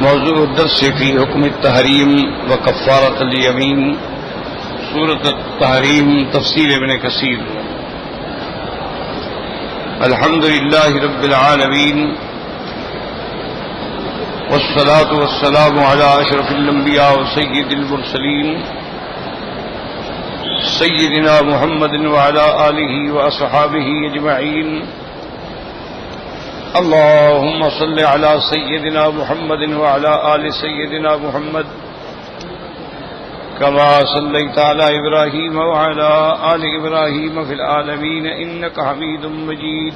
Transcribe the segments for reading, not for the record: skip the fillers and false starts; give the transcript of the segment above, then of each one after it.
موضوع الدرس في حكم التحريم وكفارة اليمين سورة التحريم تفسير ابن كثير. الحمد لله رب العالمين والصلاة والسلام على أشرف الأنبياء وسيد المرسلين سيدنا محمد وعلى آله وأصحابه أجمعين. اللهم صل على سيدنا محمد وعلى آل سيدنا محمد كما صليت على إبراهيم وعلى آل إبراهيم في العالمين إنك حميد مجيد.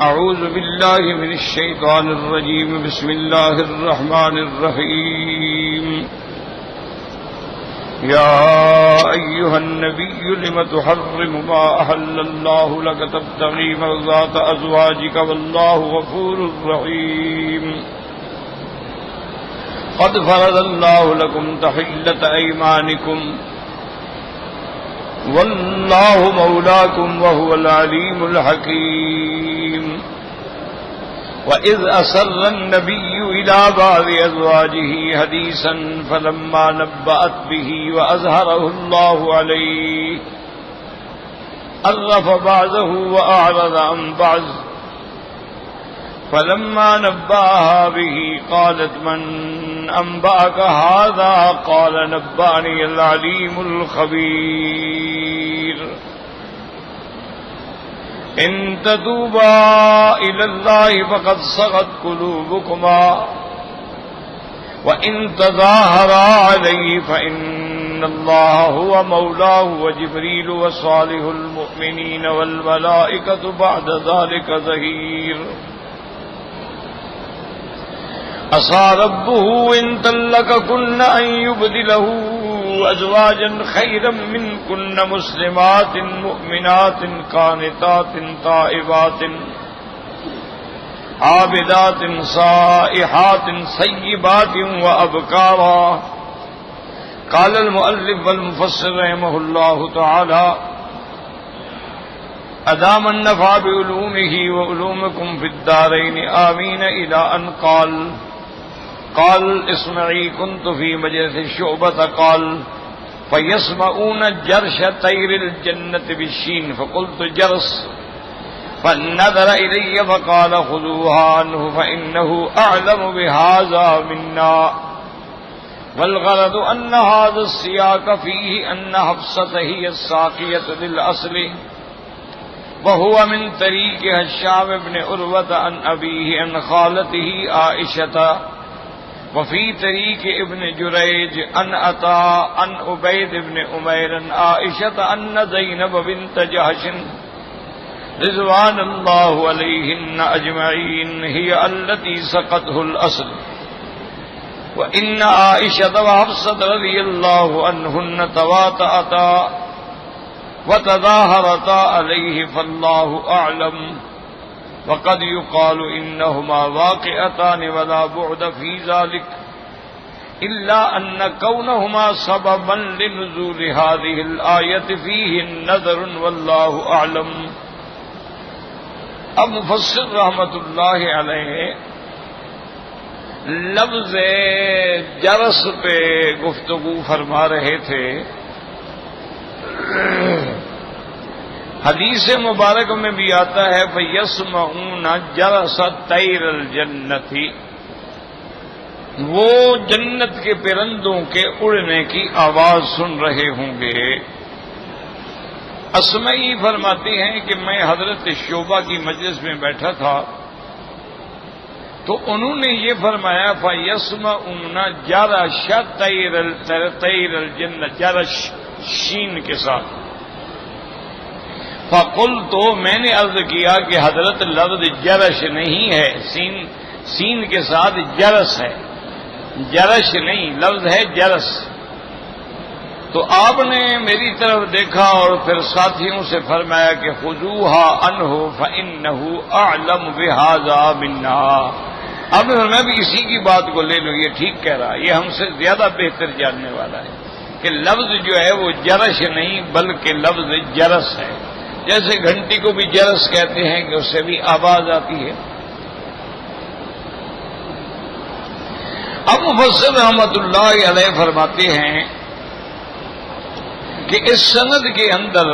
أعوذ بالله من الشيطان الرجيم. بسم الله الرحمن الرحيم. يا أيها النبي لم تحرم ما أحل الله لك تبتغي مرضات أزواجك والله غفور رحيم. قد فرض الله لكم تحلة أيمانكم والله مولاكم وهو العليم الحكيم. وإذ أسر النبي إلى بعض أزواجه حديثا فلما نبأت به وأظهره الله عليه عرف بعضه وأعرض عن بعض فلما نبأها به قالت من أنبأك هذا قال نبأني العليم الخبير. إن تتوبا إلى الله فقد صغت قلوبكما وإن تظاهرا عليه فإن الله هو مولاه وجبريل وصالح المؤمنين والملائكة بعد ذلك ظهير. عسى ربه إن طلقكن أن يبدله أزواجا خيرا منكن مسلمات مؤمنات قانتات تائبات عابدات سائحات سيبات وأبكارا. قال المؤلف والمفسر رحمه الله تعالى أدام النفع بعلومه وعلومكم في الدارين آمين إلى أن قال اسمعي كنت في مجلس الشعبة قال فيسمعون جرش طير الجنة بالشين فقلت جرس فنظر إلي فقال خذوها عنه فإنه أعلم بهذا منا. والغرض أن هذا السياق فيه أن حفصة هي الساقية للأصل وهو من طريق هشام بن عروة عن أبيه عن خالته عائشة وفي طريق ابن جريج عن عطاء عن عبيد بن عمير عن عائشة أن زينب بنت جحش رضوان الله عليهن أجمعين هي التي سقته الأصل. وإن عائشة وحفصة رضي الله عنهن تواطأتا وتظاهرتا عليه فالله أعلم. وقد يقال إنهما واقعتان ولا بعد في ذلك إلا أن كونهما سببا لنزول هذه الآية فيه نظر والله أعلم. اب مفسر رحمت اللہ علیہ لفظ جرس پہ گفتگو فرما رہے تھے. حدیث مبارک میں بھی آتا ہے فَيَسْمَعُونَ جَرَسَ طَيْرَ الْجَنَّةِ، وہ جنت کے پرندوں کے اڑنے کی آواز سن رہے ہوں گے. اسمعی فرماتی ہیں کہ میں حضرت شعبہ کی مجلس میں بیٹھا تھا تو انہوں نے یہ فرمایا فَيَسْمَعُونَ جَرَشَ طَيْرَ الْجَنَّةِ، جرش شین کے ساتھ. فَقُلْتُ، تو میں نے عرض کیا کہ حضرت لفظ جرش نہیں ہے، سین کے ساتھ جرس ہے، جرش نہیں، لفظ ہے جرس. تو آپ نے میری طرف دیکھا اور پھر ساتھیوں سے فرمایا کہ خذوها عنہ فإنه أعلم بهذا منا. آپ نے فرمایا بھی اسی کی بات کو لے لو، یہ ٹھیک کہہ رہا ہے، یہ ہم سے زیادہ بہتر جاننے والا ہے کہ لفظ جو ہے وہ جرش نہیں بلکہ لفظ جرس ہے. جیسے گھنٹی کو بھی جرس کہتے ہیں کہ اس سے بھی آواز آتی ہے. اب مفسر رحمت اللہ علیہ فرماتے ہیں کہ اس سند کے اندر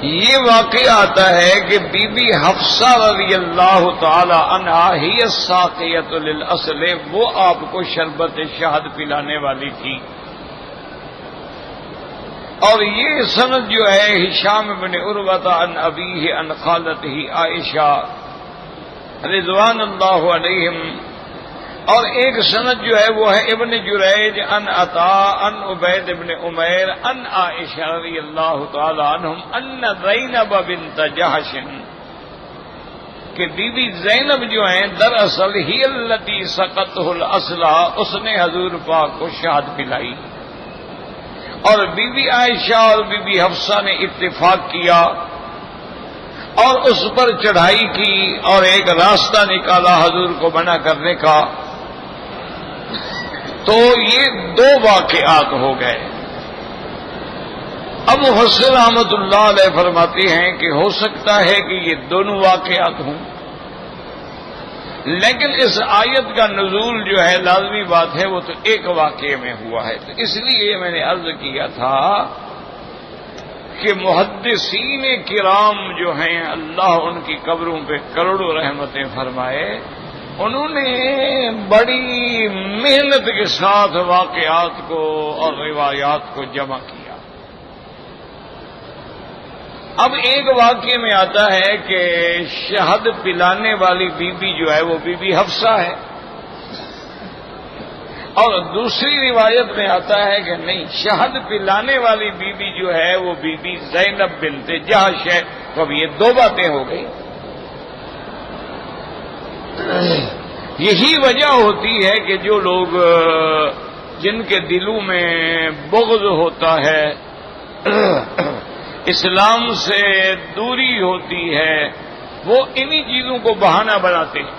یہ واقعہ آتا ہے کہ بی بی حفصہ رضی اللہ تعالی عنہا ہی الساقیۃ للاصل، وہ آپ کو شربت شہد پلانے والی تھی. اور یہ سند جو ہے ہشام بن عروہ عن ابیہ عن خالتہ عائشہ رضوان اللہ علیہم، اور ایک سند جو ہے وہ ہے ابن جریج عن عطاء عن عبید بن عمیر عن عائشہ رضی اللہ تعالی عنہم ان زینب بنت جحش، کہ بی بی زینب جو ہیں دراصل ہی التی سقطہ الاصل، اس نے حضور پاک کو شہد پلائی. اور بی بی عائشہ اور بی بی حفصہ نے اتفاق کیا اور اس پر چڑھائی کی اور ایک راستہ نکالا حضور کو منع کرنے کا. تو یہ دو واقعات ہو گئے. اب مفسر رحمت اللہ علیہ فرماتے ہیں کہ ہو سکتا ہے کہ یہ دونوں واقعات ہوں، لیکن اس آیت کا نزول جو ہے لازمی بات ہے وہ تو ایک واقعے میں ہوا ہے. تو اس لیے میں نے عرض کیا تھا کہ محدثین کرام جو ہیں اللہ ان کی قبروں پہ کروڑوں رحمتیں فرمائے، انہوں نے بڑی محنت کے ساتھ واقعات کو اور روایات کو جمع کیا. اب ایک واقعے میں آتا ہے کہ شہد پلانے والی بی بی جو ہے وہ بی بی حفصہ ہے، اور دوسری روایت میں آتا ہے کہ نہیں، شہد پلانے والی بی بی جو ہے وہ بی بی زینب بنت جحش ہے. تو اب یہ دو باتیں ہو گئی. یہی وجہ ہوتی ہے کہ جو لوگ جن کے دلوں میں بغض ہوتا ہے، اسلام سے دوری ہوتی ہے، وہ انہی چیزوں کو بہانہ بناتے ہیں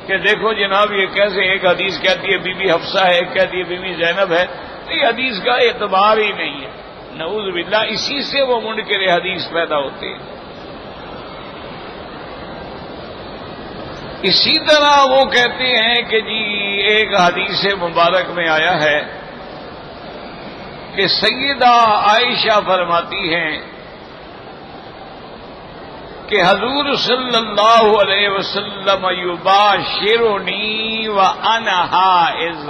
کہ دیکھو جناب یہ کیسے ایک حدیث کہتی ہے بی بی حفصہ ہے، ایک کہتی ہے بی بی زینب ہے، تو یہ حدیث کا اعتبار ہی نہیں ہے. نعوذ باللہ، اسی سے وہ منکر حدیث پیدا ہوتے ہیں. اسی طرح وہ کہتے ہیں کہ جی ایک حدیث مبارک میں آیا ہے کہ سیدہ عائشہ فرماتی ہیں کہ حضور صلی اللہ علیہ وسلم یباشرنی وانا حائض،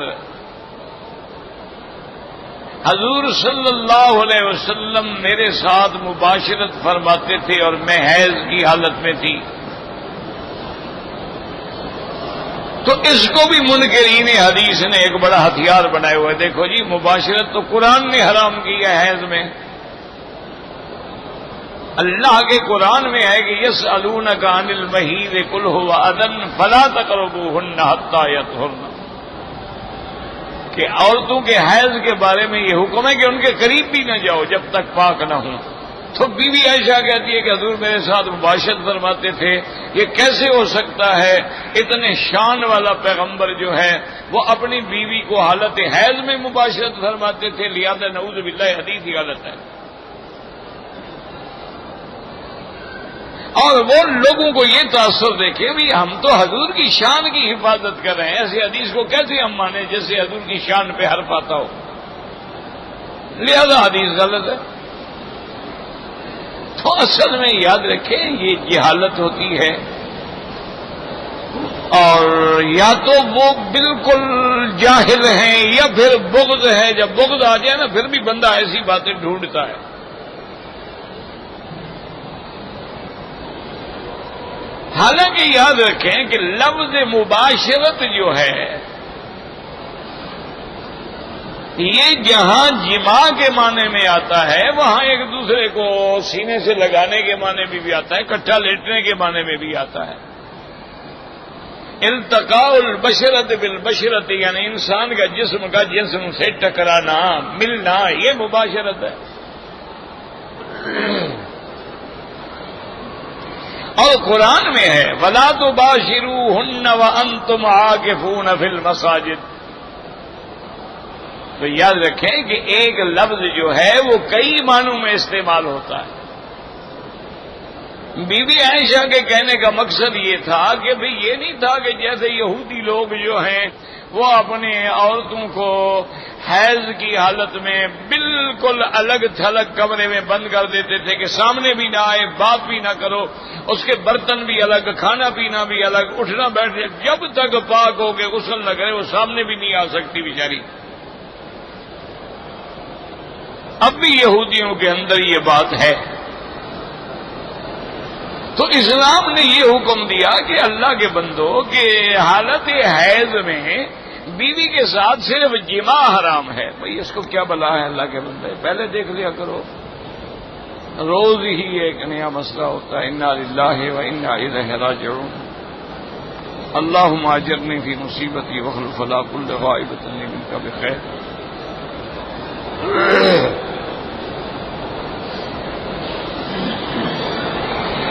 حضور صلی اللہ علیہ وسلم میرے ساتھ مباشرت فرماتے تھے اور میں حیض کی حالت میں تھی. تو اس کو بھی منکرین حدیث نے ایک بڑا ہتھیار بنائے ہوئے. دیکھو جی مباشرت تو قرآن نے حرام کی ہے حیض میں. اللہ کے قرآن میں ہے کہ یسألونک عن المحیض قل هو اذى فلا تقربوهن حتى يطهرن، کہ عورتوں کے حیض کے بارے میں یہ حکم ہے کہ ان کے قریب بھی نہ جاؤ جب تک پاک نہ ہوں. تو بی بی عائشہ کہتی ہے کہ حضور میرے ساتھ مباشرت فرماتے تھے، یہ کیسے ہو سکتا ہے؟ اتنے شان والا پیغمبر جو ہے وہ اپنی بیوی کو حالت حیض میں مباشرت فرماتے تھے، لہذا نعوذ باللہ حدیث ہی غلط ہے. اور وہ لوگوں کو یہ تاثر دیکھے بھی ہم تو حضور کی شان کی حفاظت کر رہے ہیں، ایسی حدیث کو کیسے ہم مانیں جیسے حضور کی شان پہ حرف آتا ہو، لہذا حدیث غلط ہے. تو اصل میں یاد رکھیں یہ جہالت ہوتی ہے، اور یا تو وہ بالکل جاہل ہیں یا پھر بغض ہے. جب بغض آ جائے نا پھر بھی بندہ ایسی باتیں ڈھونڈتا ہے. حالانکہ یاد رکھیں کہ لفظ مباشرت جو ہے یہ جہاں جماع کے معنی میں آتا ہے وہاں ایک دوسرے کو سینے سے لگانے کے معنی میں بھی آتا ہے، کٹھا لیٹنے کے معنی میں بھی آتا ہے. التقاء البشرت بالبشرت یعنی انسان کا جسم جسم سے ٹکرانا، ملنا، یہ مباشرت ہے. اور قرآن میں ہے وَلَا تُبَاشِرُوهُنَّ وَأَنْتُمْ عَاكِفُونَ فِي الْمَسَاجِدِ. تو یاد رکھیں کہ ایک لفظ جو ہے وہ کئی معنوں میں استعمال ہوتا ہے. بی بی عائشہ کے کہنے کا مقصد یہ تھا کہ بھئی یہ نہیں تھا کہ جیسے یہودی لوگ جو ہیں وہ اپنے عورتوں کو حیض کی حالت میں بالکل الگ تھلگ کمرے میں بند کر دیتے تھے کہ سامنے بھی نہ آئے، بات بھی نہ کرو، اس کے برتن بھی الگ، کھانا پینا بھی الگ، اٹھنا بیٹھنا جب تک پاک ہو کے غسل نہ کرے وہ سامنے بھی نہیں آ سکتی بیچاری۔ اب بھی یہودیوں کے اندر یہ بات ہے، تو اسلام نے یہ حکم دیا کہ اللہ کے بندو کہ حالت حیض میں بیوی کے ساتھ صرف جماع حرام ہے۔ بھئی اس کو کیا بلا ہے اللہ کے بندے، پہلے دیکھ لیا کرو، روز ہی ایک نیا مسئلہ ہوتا ہے۔ انا للہ و انا الیہ راجعون، اللہم اجرنی فی مصیبتی واخلف لی کل غائبۃ منک بخیر۔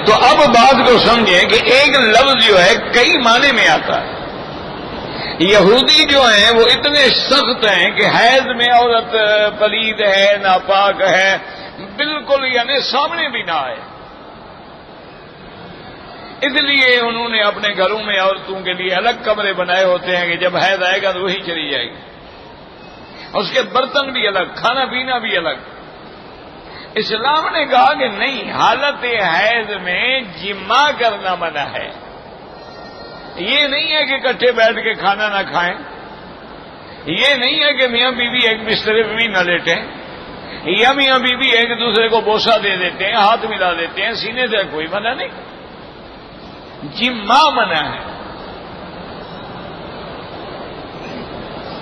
تو اب بات کو سمجھیں کہ ایک لفظ جو ہے کئی معنی میں آتا ہے۔ یہودی جو ہیں وہ اتنے سخت ہیں کہ حیض میں عورت پلید ہے، ناپاک ہے، بالکل یعنی سامنے بھی نہ آئے، اس لیے انہوں نے اپنے گھروں میں عورتوں کے لیے الگ کمرے بنائے ہوتے ہیں کہ جب حیض آئے گا تو وہی چلی جائے گی، اس کے برتن بھی الگ، کھانا پینا بھی الگ۔ اسلام نے کہا کہ نہیں، حالت حیض میں جماع کرنا منع ہے۔ یہ نہیں ہے کہ اکٹھے بیٹھ کے کھانا نہ کھائیں، یہ نہیں ہے کہ میاں بیوی ایک بسترے پہ بھی نہ لیٹیں، یا میاں بیوی ایک دوسرے کو بوسہ دے دیتے ہیں، ہاتھ ملا دیتے ہیں، سینے سے کوئی منع نہیں، جماع منع ہے۔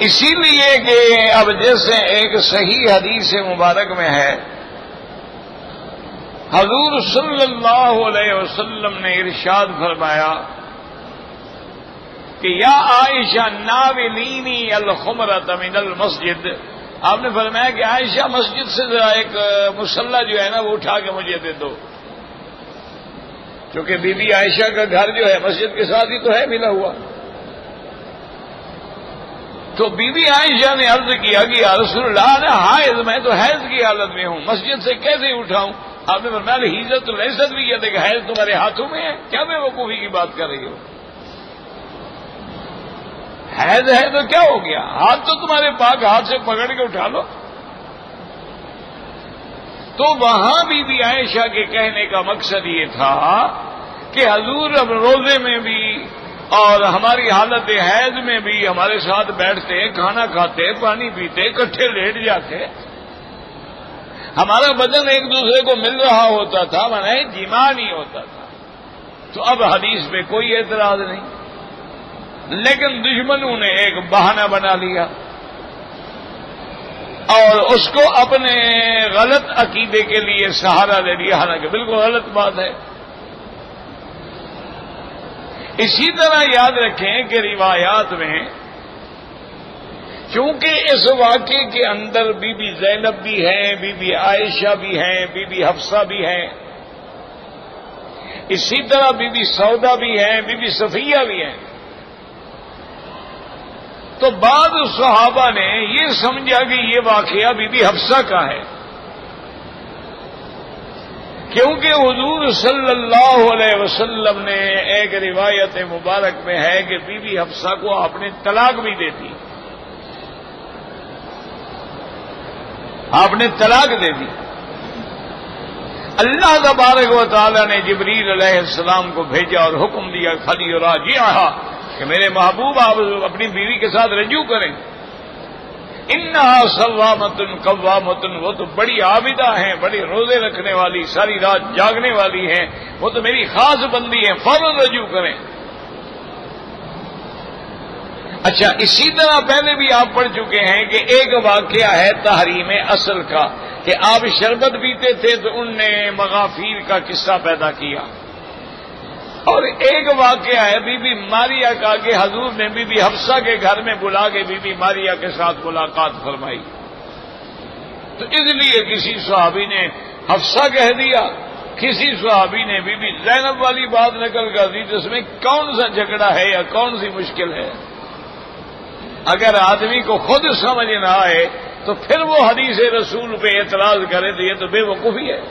اسی لیے کہ اب جیسے ایک صحیح حدیث مبارک میں ہے، حضور صلی اللہ علیہ وسلم نے ارشاد فرمایا کہ یا عائشہ ناولینی الخمرۃ من المسجد، آپ نے فرمایا کہ عائشہ مسجد سے ذرا ایک مسلح جو ہے نا وہ اٹھا کے مجھے دے دو، کیونکہ بی بی عائشہ کا گھر جو ہے مسجد کے ساتھ ہی تو ہے ملا ہوا۔ تو بی بی عائشہ نے عرض کیا کہ یا رسول اللہ نے حائض، میں تو حیض کی حالت میں ہوں، مسجد سے کیسے اٹھاؤں؟ آپ نے فرمایا ہیزت الحیض بھی کہتے کہ حیض تمہارے ہاتھوں میں ہے، کیا بے وقوفی کی بات کر رہی ہو؟ حیض ہے تو کیا ہو گیا، ہاتھ تو تمہارے پاک، ہاتھ سے پکڑ کے اٹھا لو۔ تو وہاں بی عائشہ کے کہنے کا مقصد یہ تھا کہ حضور اب روزے میں بھی اور ہماری حالت حیض میں بھی ہمارے ساتھ بیٹھتے، کھانا کھاتے، پانی پیتے، اکٹھے لیٹ جاتے، ہمارا بدن ایک دوسرے کو مل رہا ہوتا تھا، معنی جماع نہیں ہوتا تھا۔ تو اب حدیث پہ کوئی اعتراض نہیں، لیکن دشمنوں نے ایک بہانہ بنا لیا اور اس کو اپنے غلط عقیدے کے لیے سہارا دے دیا، حالانکہ بالکل غلط بات ہے۔ اسی طرح یاد رکھیں کہ روایات میں چونکہ اس واقعے کے اندر بی بی زینب بھی ہیں، بی بی عائشہ بھی ہیں، بی بی حفصہ بھی ہیں، اسی طرح بی بی سودا بھی ہیں، بی بی صفیہ بھی ہیں، تو بعض صحابہ نے یہ سمجھا کہ یہ واقعہ بی بی حفصہ کا ہے، کیونکہ حضور صلی اللہ علیہ وسلم نے ایک روایت مبارک میں ہے کہ بی بی حفصہ کو آپ نے طلاق بھی دے دی، آپ نے طلاق دے دی۔ اللہ تبارک و تعالی نے جبریل علیہ السلام کو بھیجا اور حکم دیا فلیراجعھا کہ میرے محبوب آپ اپنی بیوی کے ساتھ رجوع کریں، انہا صوامۃ قوامۃ، وہ تو بڑی عابدہ ہیں، بڑی روزے رکھنے والی، ساری رات جاگنے والی ہیں، وہ تو میری خاص بندی ہیں، فوراً رجوع کریں۔ اچھا، اسی طرح پہلے بھی آپ پڑھ چکے ہیں کہ ایک واقعہ ہے تحریم اصل کا کہ آپ شربت پیتے تھے تو ان نے مغافیر کا قصہ پیدا کیا، اور ایک واقعہ ہے بی بی ماریا کا کہ حضور نے بی بی حفصہ کے گھر میں بلا کے بی بی ماریا کے ساتھ ملاقات فرمائی، تو اس لیے کسی صحابی نے حفصہ کہہ دیا، کسی صحابی نے بی بی زینب والی بات نقل کر دی، تو اس میں کون سا جھگڑا ہے یا کون سی مشکل ہے؟ اگر آدمی کو خود سمجھ نہ آئے تو پھر وہ حدیث رسول پہ اعتراض کرے تو یہ تو بے وقوفی ہے۔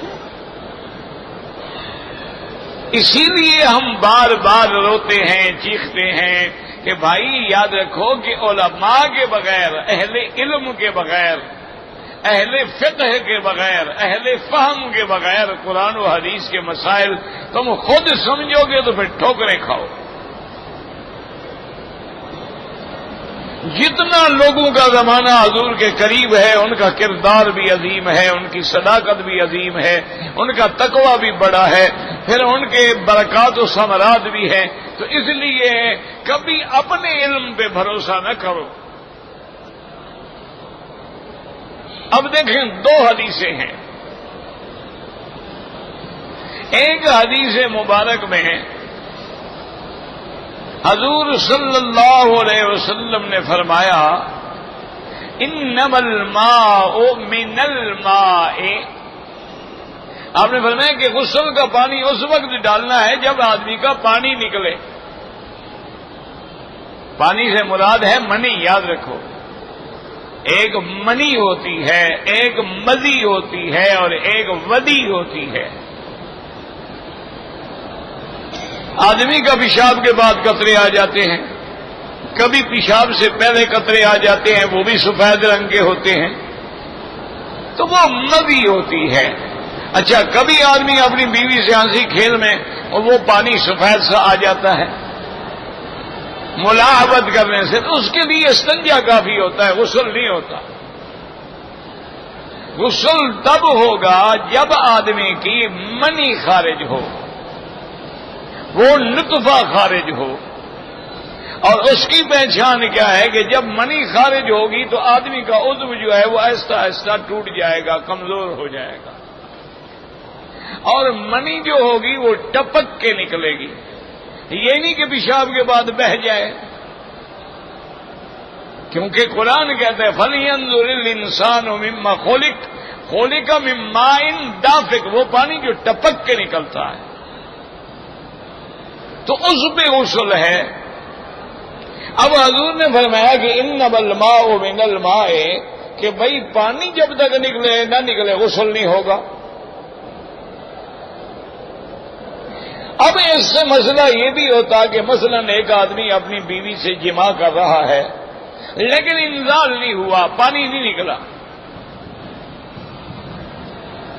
اسی لیے ہم بار بار روتے ہیں، چیختے ہیں کہ بھائی یاد رکھو کہ علماء کے بغیر، اہل علم کے بغیر، اہل فقہ کے بغیر، اہل فہم کے بغیر قرآن و حدیث کے مسائل تم خود سمجھو گے تو پھر ٹھوکریں کھاؤ۔ جتنا لوگوں کا زمانہ حضور کے قریب ہے، ان کا کردار بھی عظیم ہے، ان کی صداقت بھی عظیم ہے، ان کا تقوی بھی بڑا ہے، پھر ان کے برکات و ثمرات بھی ہیں۔ تو اس لیے کبھی اپنے علم پہ بھروسہ نہ کرو۔ اب دیکھیں دو حدیثیں ہیں۔ ایک حدیث مبارک میں حضور صلی اللہ علیہ وسلم نے فرمایا انما الماء من الماء، آپ نے فرمایا کہ غسل کا پانی اس وقت ڈالنا ہے جب آدمی کا پانی نکلے۔ پانی سے مراد ہے منی، یاد رکھو، ایک منی ہوتی ہے، ایک مزی ہوتی ہے اور ایک ودی ہوتی ہے۔ آدمی کا پیشاب کے بعد قطرے آ جاتے ہیں، کبھی پیشاب سے پہلے قطرے آ جاتے ہیں، وہ بھی سفید رنگ کے ہوتے ہیں، تو وہ مزی ہوتی ہے۔ اچھا، کبھی آدمی اپنی بیوی سے ہنسی کھیل میں اور وہ پانی سفید سا آ جاتا ہے ملاحبت کرنے سے، تو اس کے لیے استنجا کافی ہوتا ہے، غسل نہیں ہوتا۔ غسل تب ہوگا جب آدمی کی منی خارج ہو، وہ نطفہ خارج ہو، اور اس کی پہچان کیا ہے کہ جب منی خارج ہوگی تو آدمی کا عضو جو ہے وہ آہستہ آہستہ ٹوٹ جائے گا، کمزور ہو جائے گا، اور منی جو ہوگی وہ ٹپک کے نکلے گی۔ یہ نہیں کہ پیشاب کے بعد بہہ جائے، کیونکہ قرآن کہتا ہے فَلْيَنظُرِ الْإِنسَانُ مِمَّا خُلِقَ مِن مَّاءٍ دَافِقٍ، وہ پانی جو ٹپک کے نکلتا ہے، تو اس پہ غسل ہے۔ اب حضور نے فرمایا کہ انما الماء من الماء، کہ بھائی پانی جب تک نکلے نہ نکلے غسل نہیں ہوگا۔ اب اس سے مسئلہ یہ بھی ہوتا کہ مثلا ایک آدمی اپنی بیوی سے جماع کر رہا ہے لیکن انزال نہیں ہوا، پانی نہیں نکلا،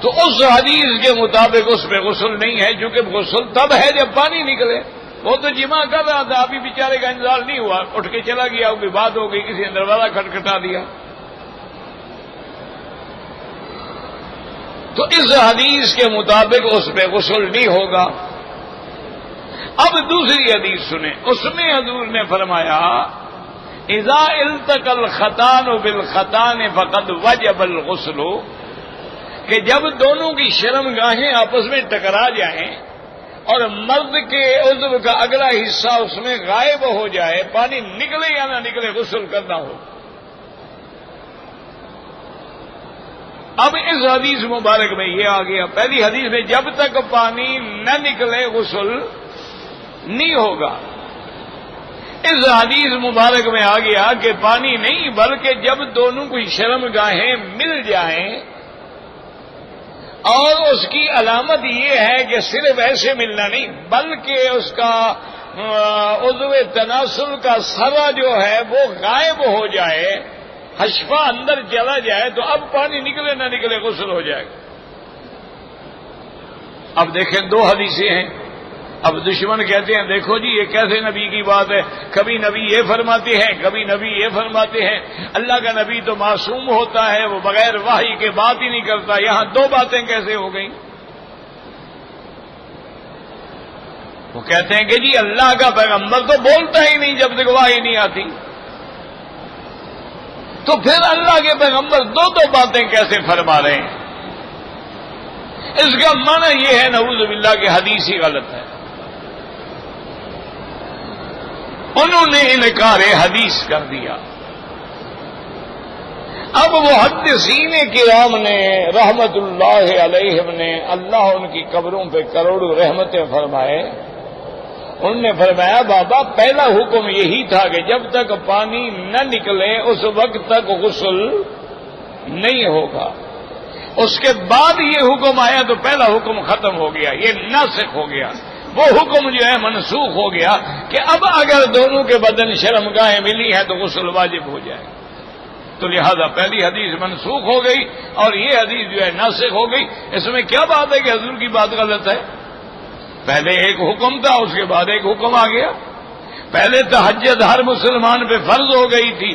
تو اس حدیث کے مطابق اس پہ غسل نہیں ہے، کیونکہ غسل تب ہے جب پانی نکلے۔ وہ تو جماع کر رہا تھا، ابھی بیچارے کا انزال نہیں ہوا، اٹھ کے چلا گیا، کوئی بات ہو گئی، کسی نے دروازہ کھٹکھٹا دیا۔ تو اس حدیث کے مطابق اس پہ غسل نہیں ہوگا۔ اب دوسری حدیث سنیں، اس میں حضور نے فرمایا اذا التقى الختان بالختان فقد وجب الغسل، کہ جب دونوں کی شرمگاہیں آپس میں ٹکرا جائیں اور مرد کے عضو کا اگلا حصہ اس میں غائب ہو جائے، پانی نکلے یا نہ نکلے غسل کرنا ہو۔ اب اس حدیث مبارک میں یہ آ گیا، پہلی حدیث میں جب تک پانی نہ نکلے غسل نہیں ہوگا، اس حدیث مبارک میں آ گیا کہ پانی نہیں بلکہ جب دونوں کو شرمگاہیں مل جائیں، اور اس کی علامت یہ ہے کہ صرف ایسے ملنا نہیں بلکہ اس کا عضو تناسل کا سرا جو ہے وہ غائب ہو جائے، حشفہ اندر چلا جائے، تو اب پانی نکلے نہ نکلے غسل ہو جائے گا۔ اب دیکھیں دو حدیثیں ہیں۔ اب دشمن کہتے ہیں دیکھو جی یہ کیسے نبی کی بات ہے، کبھی نبی یہ فرماتے ہیں، کبھی نبی یہ فرماتے ہیں، اللہ کا نبی تو معصوم ہوتا ہے، وہ بغیر وحی کے بات ہی نہیں کرتا، یہاں دو باتیں کیسے ہو گئیں؟ وہ کہتے ہیں کہ جی اللہ کا پیغمبر تو بولتا ہی نہیں جب تک وحی نہیں آتی، تو پھر اللہ کے پیغمبر دو باتیں کیسے فرما رہے ہیں؟ اس کا معنی یہ ہے نعوذ باللہ کہ حدیث ہی غلط ہے۔ انہوں نے انکار حدیث کر دیا۔ اب محدثین کرام نے رحمت اللہ علیہم نے، اللہ ان کی قبروں پہ کروڑوں رحمتیں فرمائے، انہوں نے فرمایا بابا پہلا حکم یہی تھا کہ جب تک پانی نہ نکلے اس وقت تک غسل نہیں ہوگا، اس کے بعد یہ حکم آیا تو پہلا حکم ختم ہو گیا، یہ ناسخ ہو گیا۔ وہ حکم جو ہے منسوخ ہو گیا کہ اب اگر دونوں کے بدن شرمگاہیں ملی ہیں تو غسل واجب ہو جائے. تو لہذا پہلی حدیث منسوخ ہو گئی اور یہ حدیث جو ہے ناسخ ہو گئی. اس میں کیا بات ہے کہ حضور کی بات غلط ہے؟ پہلے ایک حکم تھا، اس کے بعد ایک حکم آ گیا. پہلے تہجد ہر مسلمان پہ فرض ہو گئی تھی،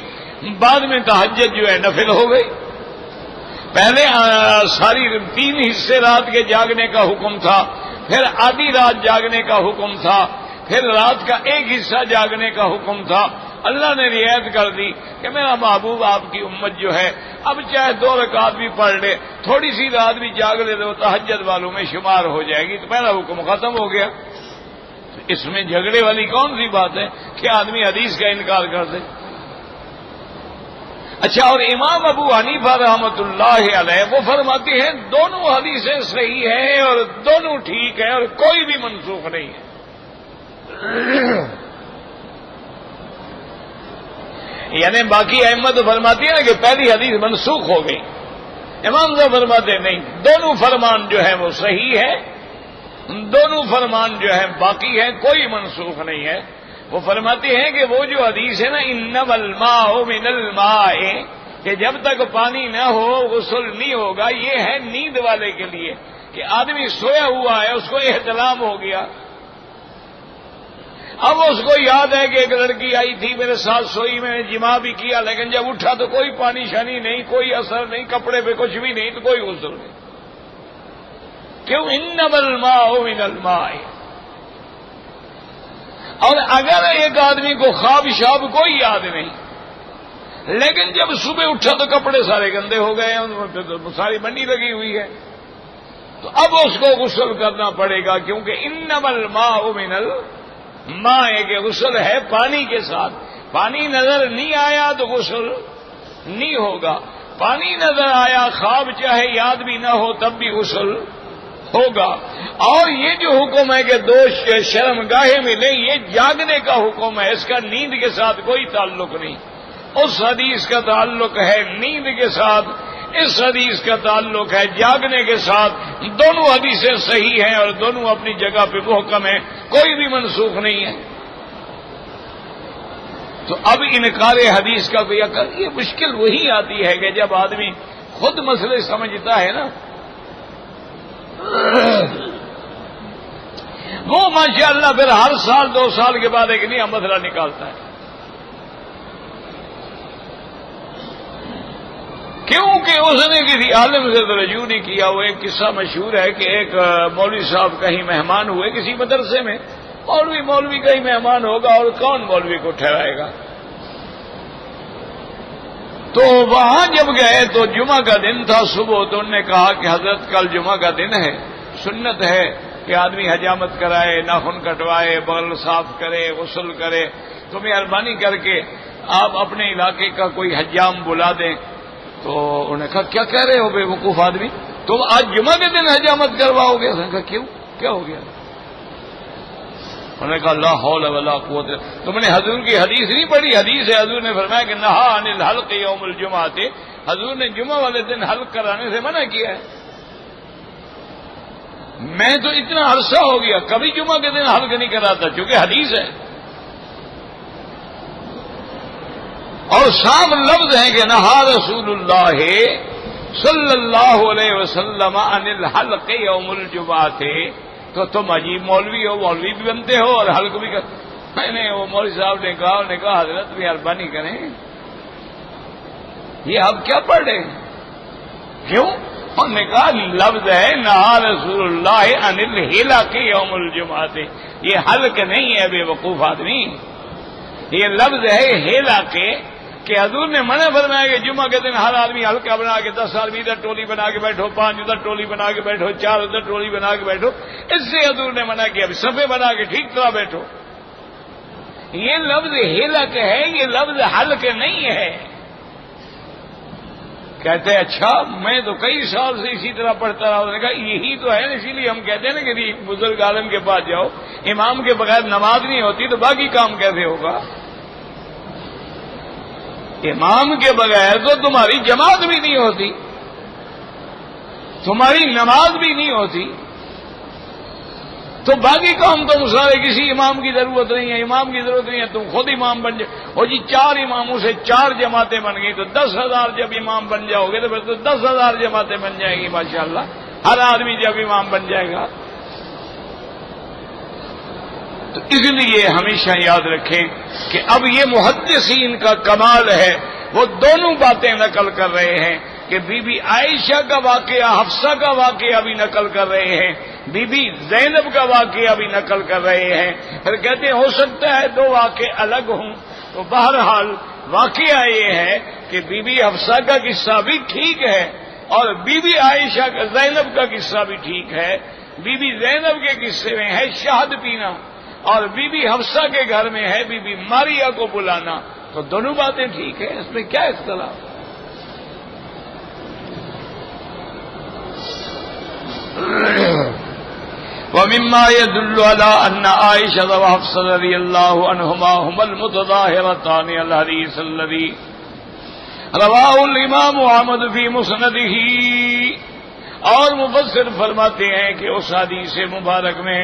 بعد میں تہجد جو ہے نفل ہو گئی. پہلے ساری 3 حصے رات کے جاگنے کا حکم تھا، پھر آدھی رات جاگنے کا حکم تھا، پھر رات کا ایک حصہ جاگنے کا حکم تھا. اللہ نے رعایت کر دی کہ میرا محبوب آپ کی امت جو ہے اب چاہے 2 رکعت بھی پڑھ لے، تھوڑی سی رات بھی جاگ لے تو تہجد والوں میں شمار ہو جائے گی. تو پہلا حکم ختم ہو گیا. اس میں جھگڑے والی کون سی بات ہے کہ آدمی حدیث کا انکار کر دے؟ اچھا، اور امام ابو حنیفہ رحمۃ اللہ علیہ وہ فرماتے ہیں دونوں حدیثیں صحیح ہیں اور دونوں ٹھیک ہیں اور کوئی بھی منسوخ نہیں ہے. یعنی باقی احمد فرماتی ہے کہ پہلی حدیث منسوخ ہو گئی. امام صاحب فرماتے نہیں، دونوں فرمان جو ہے وہ صحیح ہے، دونوں فرمان جو ہے باقی ہے، کوئی منسوخ نہیں ہے. وہ فرماتے ہیں کہ وہ جو حدیث ہے نا انما الماء من الماء، کہ جب تک پانی نہ ہو غسل نہیں ہوگا، یہ ہے نیند والے کے لیے کہ آدمی سویا ہوا ہے، اس کو احتلام ہو گیا، اب اس کو یاد ہے کہ ایک لڑکی آئی تھی میرے ساتھ سوئی، میں نے جماع بھی کیا، لیکن جب اٹھا تو کوئی پانی شانی نہیں، کوئی اثر نہیں، کپڑے پہ کچھ بھی نہیں، تو کوئی غسل نہیں. کیوں؟ انما الماء من الماء. اور اگر ایک آدمی کو خواب شاب کوئی یاد نہیں، لیکن جب صبح اٹھا تو کپڑے سارے گندے ہو گئے ہیں، ساری منڈی لگی ہوئی ہے، تو اب اس کو غسل کرنا پڑے گا، کیونکہ انما الماء من الماء کہ غسل ہے پانی کے ساتھ. پانی نظر نہیں آیا تو غسل نہیں ہوگا، پانی نظر آیا خواب چاہے یاد بھی نہ ہو تب بھی غسل ہوگا. اور یہ جو حکم ہے کہ 2 شرمگاہیں ملیں، یہ جاگنے کا حکم ہے، اس کا نیند کے ساتھ کوئی تعلق نہیں. اس حدیث کا تعلق ہے نیند کے ساتھ، اس حدیث کا تعلق ہے جاگنے کے ساتھ. دونوں حدیثیں صحیح ہیں اور دونوں اپنی جگہ پہ محکم ہیں، کوئی بھی منسوخ نہیں ہے. تو اب انکار حدیث کا کوئی یہ مشکل وہی آتی ہے کہ جب آدمی خود مسئلے سمجھتا ہے نا، وہ ماشاءاللہ پھر ہر سال 2 سال کے بعد ایک نیا مسئلہ نکالتا ہے. کیونکہ اس نے کسی عالم سے رجوع نہیں کیا. وہ ایک قصہ مشہور ہے کہ ایک مولوی صاحب کہیں مہمان ہوئے کسی مدرسے میں. مولوی کہیں مہمان ہوگا اور کون مولوی کو ٹھہرائے گا. تو وہاں جب گئے تو جمعہ کا دن تھا صبح، تو انہوں نے کہا کہ حضرت کل جمعہ کا دن ہے، سنت ہے کہ آدمی حجامت کرائے، ناخن کٹوائے، بغل صاف کرے، غسل کرے، تو مہربانی کر کے آپ اپنے علاقے کا کوئی حجام بلا دیں. تو انہوں نے کہا کیا کہہ رہے ہو بے وقوف آدمی، تم آج جمعہ کے دن حجامت کرواؤ گے؟ نے کہا کیوں، کیا ہو گیا؟ انہوں نے کہا لا حول ولا قوت. تم نے حضور کی حدیث نہیں پڑھی؟ حدیث ہے، حضور نے فرمایا کہ نہا عن الحلق یوم الجمعہ، حضور نے جمعہ والے دن حلق کرانے سے منع کیا ہے. میں تو اتنا عرصہ ہو گیا کبھی جمعہ کے دن حلق نہیں کراتا، چونکہ حدیث ہے اور صاف لفظ ہے کہ نہا رسول اللہ صلی اللہ علیہ وسلم عن الحلق یوم الجمعہ. تو تم عجیب مولوی ہو، مولوی بھی بنتے ہو اور حلق بھی میں نے وہ مولوی صاحب نے کہا حضرت مہربانی کریں، یہ آپ کیا پڑھ رہے ہیں؟ کیوں؟ انہوں نے کہا لفظ ہے نہا رسول اللہ عن الحلق یوم الجمعہ، یہ حلق نہیں ہے بے وقوف آدمی، یہ لفظ ہے حلق کہ حضور نے منع فرمایا کہ جمعہ کے دن ہر آدمی ہلکا بنا کے 10 آدمی ادھر ٹولی بنا کے بیٹھو، 5 ادھر ٹولی بنا کے بیٹھو، 4 ادھر ٹولی بنا کے بیٹھو. اس سے حضور نے منع کیا صفے بنا کے ٹھیک طرح بیٹھو. یہ لفظ حلق ہے، یہ لفظ حلق نہیں ہے. کہتے ہیں اچھا میں تو کئی سال سے اسی طرح پڑھتا رہا. نے کہا یہی تو ہے، اسی لیے ہم کہتے ہیں نا کہ بزرگ عالم کے پاس جاؤ، امام کے بغیر نماز نہیں ہوتی تو باقی کام کیسے ہوگا؟ امام کے بغیر تو تمہاری جماعت بھی نہیں ہوتی، تمہاری نماز بھی نہیں ہوتی. تو باقی کام تم سارے کسی امام کی ضرورت نہیں ہے، امام کی ضرورت نہیں ہے، تم خود امام بن جاؤ۔ اور جی 4 اماموں سے 4 جماعتیں بن گئی تو 10,000 جب امام بن جاؤ گے تو پھر تو 10,000 جماعتیں بن جائیں گی ماشاءاللہ، ہر آدمی جب امام بن جائے گا۔ تو اس لیے ہمیشہ یاد رکھیں کہ اب یہ محدثین کا کمال ہے، وہ دونوں باتیں نقل کر رہے ہیں کہ بی بی عائشہ کا واقعہ، حفصہ کا واقعہ بھی نقل کر رہے ہیں، بی بی زینب کا واقعہ بھی نقل کر رہے ہیں، پھر کہتے ہیں ہو سکتا ہے 2 واقعے الگ ہوں۔ تو بہرحال واقعہ یہ ہے کہ بی بی حفصہ کا قصہ بھی ٹھیک ہے اور بی بی عائشہ کا زینب کا قصہ بھی ٹھیک ہے۔ بی بی زینب کے قصے میں ہے شہد پینا اور بی بی حفصہ کے گھر میں ہے بی بی ماریا کو بلانا، تو دونوں باتیں ٹھیک ہیں، اس میں کیا اختلاف؟ ومما يدل على أن عائشة وحفصة رضي الله عنهما هما المتظاهرتان الحديث الذي رواه الإمام أحمد في مسنده، اور مفسر فرماتے ہیں کہ اس حدیث مبارک میں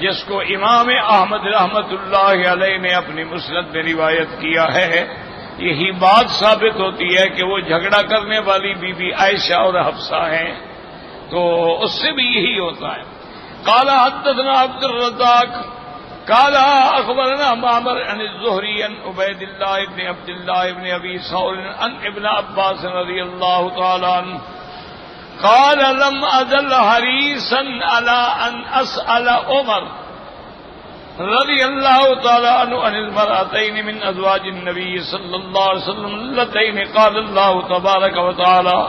جس کو امام احمد رحمت اللہ علیہ نے اپنی مسند میں روایت کیا ہے، یہی بات ثابت ہوتی ہے کہ وہ جھگڑا کرنے والی بی بی عائشہ اور حفصہ ہیں، تو اس سے بھی یہی ہوتا ہے۔ قال حدثنا عبد الرزاق قال اخبرنا معمر عن الزهري عن عبيد الله بن عبد الله بن ابي ثور عن ابن عباس رضي الله تعالى عنه قال لم ازل حريصا على ان اسال عمر رضي الله تعالى عنه عن المرأتين من ازواج النبي صلى الله عليه وسلم اللتين قال الله تبارك وتعالى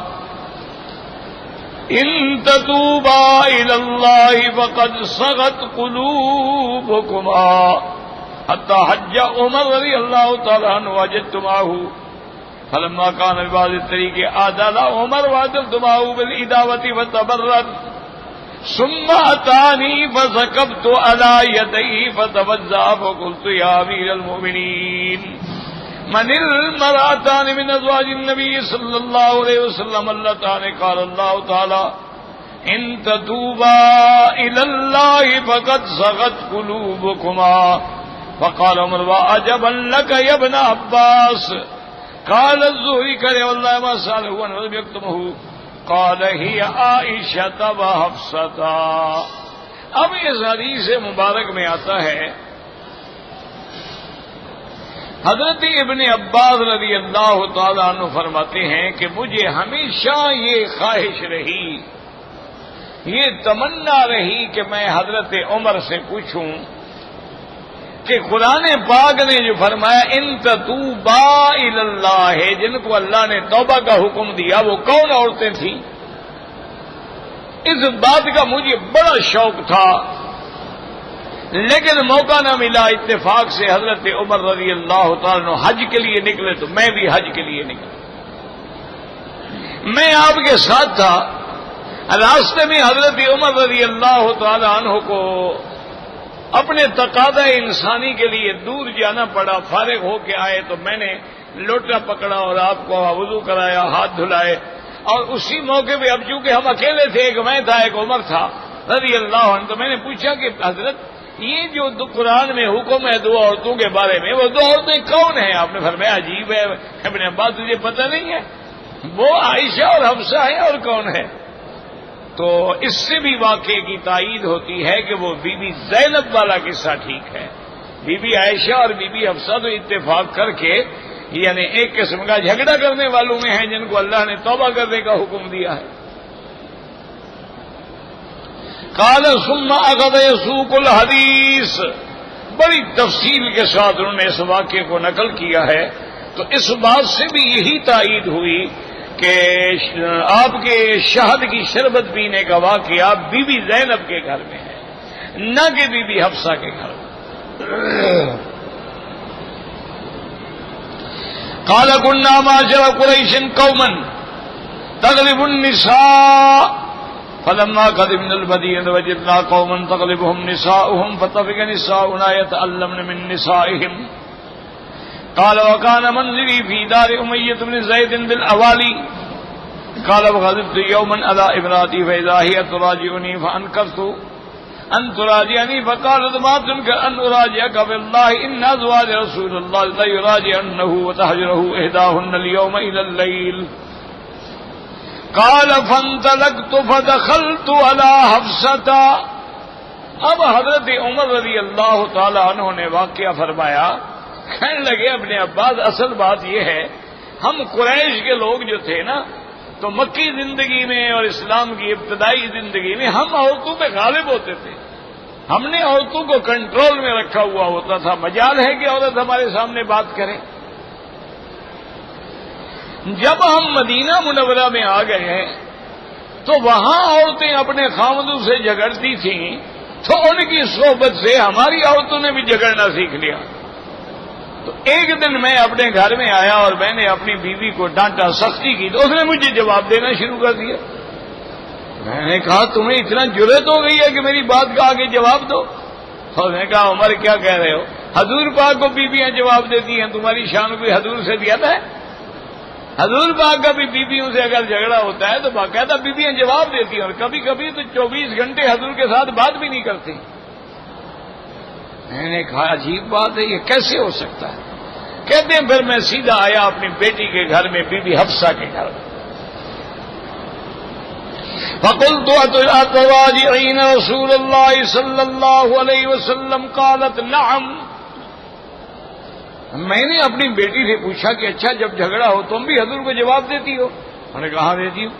ان تتوبا الى الله فقد صغت قلوبكما حتى حج عمر رضي الله تعالى عنه وجدت معه فلما كان ببعض الطريق آدل عمر وعدلت معه بالإداوة فتبرد ثم أتاني فسكبت على يديه فتوزع فقلت يا أمير المؤمنين من المرأتان من أزواج النبي صلى الله عليه وسلم اللتان قال الله تعالى إن تتوبا إلى الله فقد صغت قلوبكما فقال عمر وعجبا لك يا ابن عباس قال الزهري كره والله ما سأله عنه ولم يكتمه قال هي عائشة وحفصة۔ اب اس حدیث مبارک میں آتا ہے حضرت ابن عباس رضی اللہ تعالیٰ عنہ فرماتے ہیں کہ مجھے ہمیشہ یہ خواہش رہی، یہ تمنا رہی کہ میں حضرت عمر سے پوچھوں کہ قرآن پاک نے جو فرمایا ان تتوبا الی اللہ، جن کو اللہ نے توبہ کا حکم دیا وہ کون عورتیں تھیں؟ اس بات کا مجھے بڑا شوق تھا، لیکن موقع نہ ملا۔ اتفاق سے حضرت عمر رضی اللہ تعالیٰ عنہ حج کے لیے نکلے تو میں بھی حج کے لیے نکلا، میں آپ کے ساتھ تھا۔ راستے میں حضرت عمر رضی اللہ تعالیٰ عنہ کو اپنے تقاضا انسانی کے لیے دور جانا پڑا، فارغ ہو کے آئے تو میں نے لوٹا پکڑا اور آپ کو وضو کرایا، ہاتھ دھلائے، اور اسی موقع پہ اب چونکہ ہم اکیلے تھے، ایک میں تھا ایک عمر تھا رضی اللہ عنہ، تو میں نے پوچھا کہ حضرت یہ جو قرآن میں حکم ہے 2 عورتوں کے بارے میں، وہ 2 عورتیں کون ہیں؟ آپ نے فرمایا عجیب ہے ابن عباس تجھے پتہ نہیں ہے؟ وہ عائشہ اور حفصہ ہیں، اور کون ہے؟ تو اس سے بھی واقعے کی تائید ہوتی ہے کہ وہ بی بی زینب والا قصہ ٹھیک ہے۔ بی بی عائشہ اور بی بی حفصہ تو اتفاق کر کے یعنی ایک قسم کا جھگڑا کرنے والوں میں ہیں جن کو اللہ نے توبہ کرنے کا حکم دیا ہے۔ قال ثم اخذ يسوق الحديث، بڑی تفصیل کے ساتھ انہوں نے اس واقعے کو نقل کیا ہے، تو اس بات سے بھی یہی تائید ہوئی کہ آپ کے شہد کی شربت پینے کا واقعہ بی بی زینب کے گھر میں ہے، نہ کہ بی بی حفصہ کے گھر میں۔ قال كنا معشر قريش قوما تغلب النساء فلما قدمنا المدينة وجدنا قوما تغلبهم نساؤهم فطفق نساؤنا يتألمن من نسائهم قال وكان منزلي في دار أمية بن زيد بالأوالي قال وغضبت يوما على امرأتي فإذا هي تراجعني فأنكرت ان تراجعنی فقالت ما تنکر ان اراجعک باللہ ان ازواج رسول اللہ لا یراجعنہ وتہجرہ احداہن اليوم الى اللیل قال فانطلقت فدخلت على حفصة. اب حضرت عمر رضی اللہ تعالی عنہ نے واقعہ فرمایا، کہنے لگے اپنے عباس اصل بات یہ ہے ہم قریش کے لوگ جو تھے نا تو مکی زندگی میں اور اسلام کی ابتدائی زندگی میں ہم عورتوں پہ غالب ہوتے تھے، ہم نے عورتوں کو کنٹرول میں رکھا ہوا ہوتا تھا، مجال ہے کہ عورت ہمارے سامنے بات کرے. جب ہم مدینہ منورہ میں آ گئے ہیں تو وہاں عورتیں اپنے خامدوں سے جھگڑتی تھیں تو ان کی صحبت سے ہماری عورتوں نے بھی جھگڑنا سیکھ لیا. تو ایک دن میں اپنے گھر میں آیا اور میں نے اپنی بیوی کو ڈانٹا، سختی کی، تو اس نے مجھے جواب دینا شروع کر دیا. میں نے کہا تمہیں اتنا جرأت ہو گئی ہے کہ میری بات کا آگے جواب دو؟ اور نے کہا عمر کیا کہہ رہے ہو، حضور پاک کو بیویاں جواب دیتی ہیں، تمہاری شان کوئی حضور سے زیادہ ہے؟ حضور پاک کا بھی بیویوں سے اگر جھگڑا ہوتا ہے تو باقاعدہ بیویاں جواب دیتی ہیں، اور کبھی کبھی تو 24 گھنٹے حضور کے ساتھ بات بھی نہیں کرتی. میں نے کہا عجیب بات ہے، یہ کیسے ہو سکتا ہے؟ کہتے ہیں پھر میں سیدھا آیا اپنی بیٹی کے گھر میں، بی بی حفصہ کے گھر میں. فقلت اتراجعین رسول اللہ صلی اللہ علیہ وسلم قالت نعم. میں نے اپنی بیٹی سے پوچھا کہ اچھا جب جھگڑا ہو تم بھی حضور کو جواب دیتی ہو؟ انہوں نے کہا دیتی ہوں.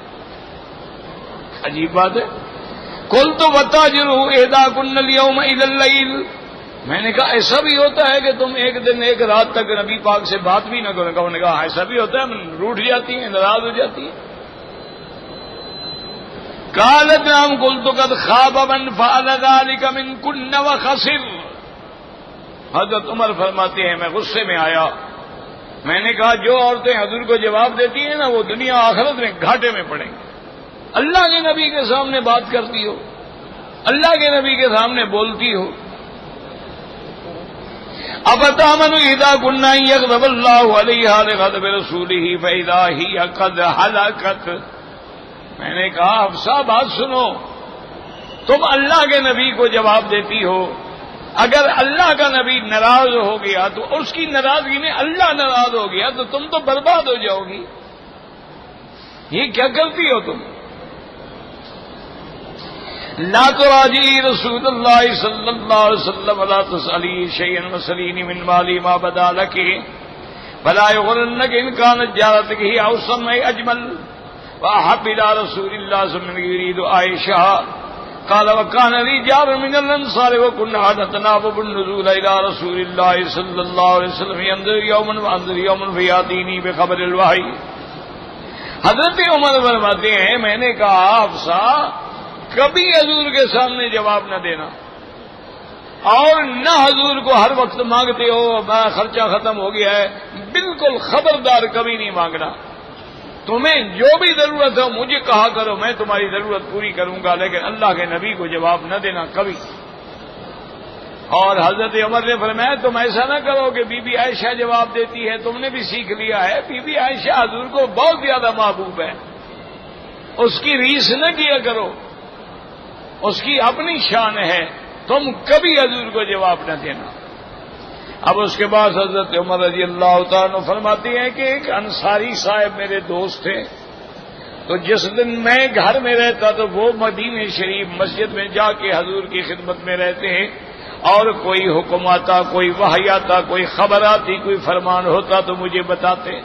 عجیب بات ہے. قلت وتاجروا احداکن اليوم الى الليل. میں نے کہا ایسا بھی ہوتا ہے کہ تم ایک دن ایک رات تک نبی پاک سے بات بھی نہ کرو؟ انہوں نے کہا ایسا بھی ہوتا ہے، روٹھ جاتی ہیں، ناراض ہو جاتی ہیں. قالت نعم. قلت قد خاب من فعل ذلك منكن وخسر. حضرت عمر فرماتے ہیں میں غصے میں آیا، میں نے کہا جو عورتیں حضور کو جواب دیتی ہیں نا وہ دنیا آخرت میں گھاٹے میں پڑیں گے. اللہ کے نبی کے سامنے بات کرتی ہو، اللہ کے نبی کے سامنے بولتی ہو. افتامن اذا كنا يغضب الله عليها لغضب رسوله فاذا هي قد هلكت. میں نے کہا حفصہ بات سنو، تم اللہ کے نبی کو جواب دیتی ہو، اگر اللہ کا نبی ناراض ہو گیا تو اس کی ناراضگی میں اللہ ناراض ہو گیا تو تم تو برباد ہو جاؤ گی. یہ کیا کرتی ہو تم؟ لا تراجعی رسول اللہ صلی اللہ علیہ وسلم ولا تسألی شیئا وسلینی من مالی ما بدا لک فلا یغرنک ان کانت جارتک ہی اوسم اجمل واحب الى رسول اللہ صلی اللہ علیہ وسلم یرید عائشہ. قال وكان لي جار من الانصار وكنا نتناوب النزول الى رسول الله صلى الله عليه وسلم ينظر يوما وانظر يوما فياتيني بخبر الوحي. حضرت عمر فرماتے ہیں میں نے کہا حفصہ کبھی حضور کے سامنے جواب نہ دینا، اور نہ حضور کو ہر وقت مانگتے ہو خرچہ ختم ہو گیا ہے، بالکل خبردار کبھی نہیں مانگنا. تمہیں جو بھی ضرورت ہو مجھے کہا کرو، میں تمہاری ضرورت پوری کروں گا، لیکن اللہ کے نبی کو جواب نہ دینا کبھی. اور حضرت عمر نے فرمایا تم ایسا نہ کرو کہ بی بی عائشہ جواب دیتی ہے، تم نے بھی سیکھ لیا ہے بی بی عائشہ حضور کو بہت زیادہ محبوب ہے، اس کی ریس نہ کیا کرو، اس کی اپنی شان ہے، تم کبھی حضور کو جواب نہ دینا. اب اس کے بعد حضرت عمر رضی اللہ تعالیٰ فرماتی ہیں کہ ایک انصاری صاحب میرے دوست تھے، تو جس دن میں گھر میں رہتا تو وہ مدینہ شریف مسجد میں جا کے حضور کی خدمت میں رہتے ہیں، اور کوئی حکم آتا، کوئی وحی آتا، کوئی خبر آتی، کوئی فرمان ہوتا تو مجھے بتاتے.